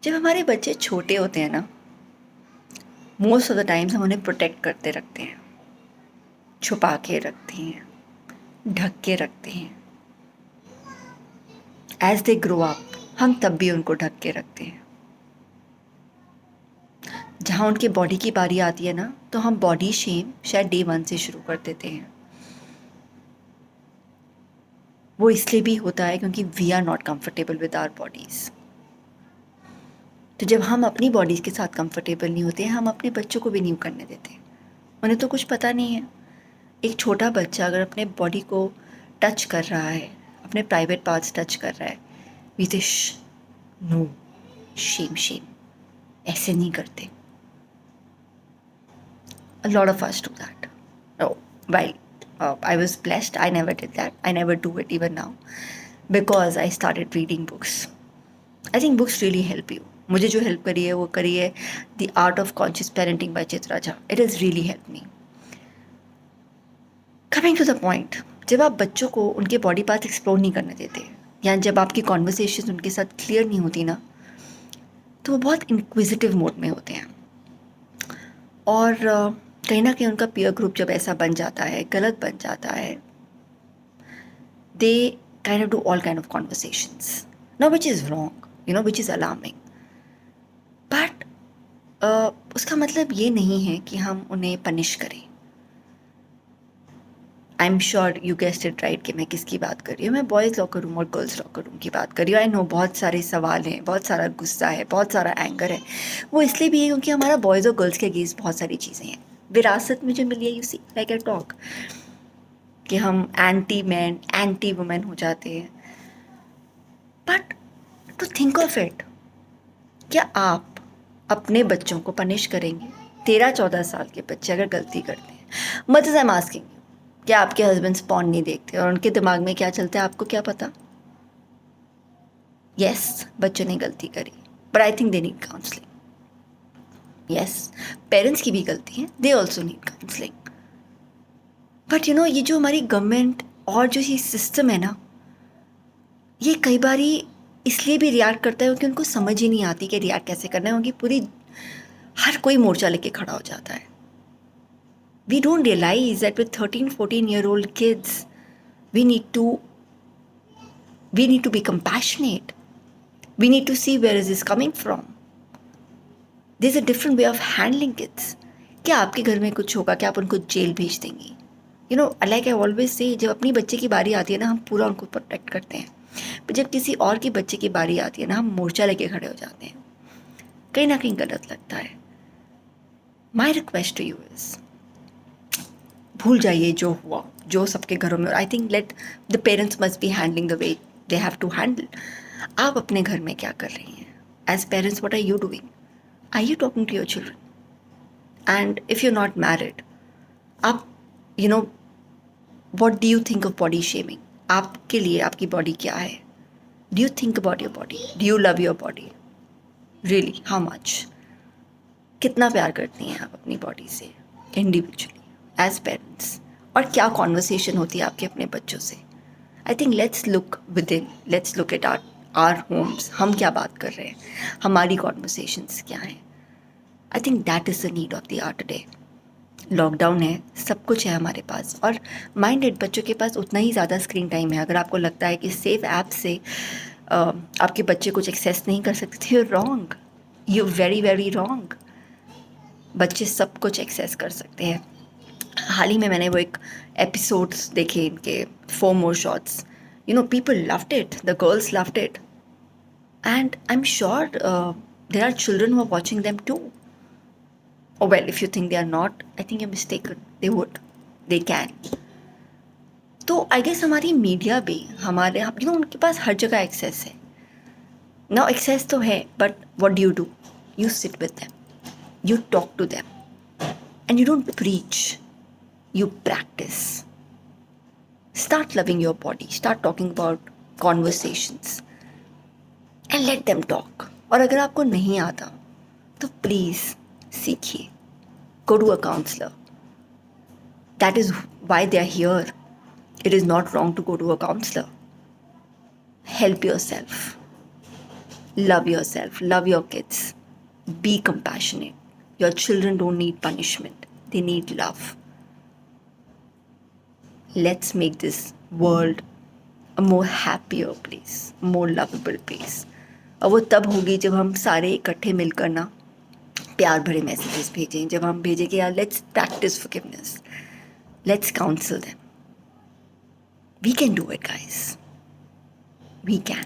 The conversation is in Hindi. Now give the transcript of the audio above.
जब हमारे बच्चे छोटे होते हैं ना, मोस्ट ऑफ द टाइम्स हम उन्हें प्रोटेक्ट करते रखते हैं, छुपा के रखते हैं, ढक के रखते हैं। एज दे ग्रो अप हम तब भी उनको ढक के रखते हैं। जहाँ उनके बॉडी की बारी आती है ना, तो हम बॉडी शेम शायद डे 1 से शुरू कर देते हैं। वो इसलिए भी होता है क्योंकि we are not comfortable with our bodies. तो जब हम अपनी बॉडीज़ के साथ कंफर्टेबल नहीं होते हैं, हम अपने बच्चों को भी नहीं करने देते। उन्हें तो कुछ पता नहीं है। एक छोटा बच्चा अगर अपने बॉडी को टच कर रहा है, अपने प्राइवेट पार्ट्स टच कर रहा है, वी से नो, शेम शेम, ऐसे नहीं करते। A lot of us do that. Oh, while I was blessed, I never did that. I never do it even now because I started reading books. I think books really help you. मुझे जो हेल्प करी है वो करी है The Art of Conscious Parenting by Chitra Jha. It has really helped me. Coming to the point, जब आप बच्चों को उनके बॉडी पार्ट्स एक्सप्लोर नहीं करने देते या जब आपकी कॉन्वर्सेशन उनके साथ क्लियर नहीं होती ना, तो वो बहुत इंक्विजिटिव मोड में होते हैं। और कहीं ना कहीं उनका पीयर ग्रुप जब ऐसा बन जाता है, गलत बन जाता है, they kind of do all kind of conversations, know which is wrong, which is alarming. But उसका मतलब ये नहीं है कि हम उन्हें पनिश करें। I am sure you guessed it right कि मैं किसकी बात कर रही हूँ। मैं बॉयज़ लॉकर रूम और गर्ल्स लॉकर रूम की बात कर रही हूँ। आई नो बहुत सारे सवाल हैं, बहुत सारा गुस्सा है, बहुत सारा एंगर है। वो इसलिए भी है क्योंकि हमारा बॉयज़ और गर्ल्स के अगेंस्ट बहुत सारी चीज़ें हैं। विरासत में जो मिली है, you see like I talk, कि हम एंटी मैन एंटी वुमेन हो जाते हैं। But to think of it, क्या आप अपने बच्चों को पनिश करेंगे? 13-14 साल के बच्चे अगर गलती करते हैं, mother's I am asking you, क्या आपके हस्बैंड पॉर्न नहीं देखते और उनके दिमाग में क्या चलता है आपको क्या पता? यस, बच्चों ने गलती करी, but I think they need counselling. Yes, parents की भी गलती है, they also need counselling. But ये जो हमारी गवर्नमेंट और जो ये सिस्टम है ना, ये कई बारी इसलिए भी रिएक्ट करता है क्योंकि उनको समझ ही नहीं आती कि रिएक्ट कैसे करना है। उनकी पूरी हर कोई मोर्चा लेके खड़ा हो जाता है। We don't realize that with 13-14-year-old kids, we need to be compassionate. We need to see where is this coming from. There's a different way of handling kids. क्या आपके घर में कुछ होगा, क्या आप उनको जेल भेज देंगी? Like I always say, जब अपनी बच्चे की बारी आती है ना, हम पूरा उनको प्रोटेक्ट करते हैं, पर जब किसी और की बच्चे की बारी आती है ना, हम मोर्चा लेके खड़े हो जाते हैं। कहीं ना कहीं गलत लगता है। My request to you is, भूल जाइए जो हुआ, जो सबके घरों में। I think let the parents must be handling the way they have to handle. आप अपने घर में क्या कर रही हैं? As parents what are you doing? Are you talking to your children? And if you not married, आप what do you think of body shaming? आपके लिए आपकी बॉडी क्या है? Do you think about your body? Do you love your body really? How much? कितना प्यार करती हैं आप अपनी बॉडी से इंडिविजुअली एज पेरेंट्स? और क्या कॉन्वर्सेशन होती है आपके अपने बच्चों से? I think let's look within, let's look at our homes. हम क्या बात कर रहे हैं, हमारी कॉन्वर्सेशंस क्या हैं? I think that is the need of the hour today. Lockdown है, सब कुछ है हमारे पास, और माइंडेड बच्चों के पास उतना ही ज़्यादा स्क्रीन टाइम है। अगर आपको लगता है कि सेफ ऐप से आपके बच्चे कुछ एक्सेस नहीं कर सकते थे, you wrong, you very very wrong. बच्चे सब कुछ एक्सेस कर सकते हैं। हाल ही में मैंने वो एक एपिसोड्स देखे इनके, 4 more shots, people loved it, the girls loved it, and I'm sure there are children who are watching them too. Oh well, if you think they are not, I think you're mistaken. They can. तो आई गेस हमारी मीडिया भी हमारे उनके पास हर जगह एक्सेस है ना। एक्सेस तो है, but what do? You sit with them, you talk to them, and you don't preach, you practice. Start loving your body, start talking about conversations, and let them talk. और अगर आपको नहीं आता तो प्लीज़ सीखिए, go to a counselor. That is why they are here. It is not wrong to go to a counselor. Help yourself. Love yourself, love your kids, be compassionate. Your children don't need punishment, they need love. Let's make this world a more happier place, more lovable place. और वो तब होगी जब हम सारे इकट्ठे मिलकर ना प्यार भरे मैसेजेस भेजें, जब हम भेजें कि यार let's practise forgiveness, let's counsel them. We can do it guys, we can.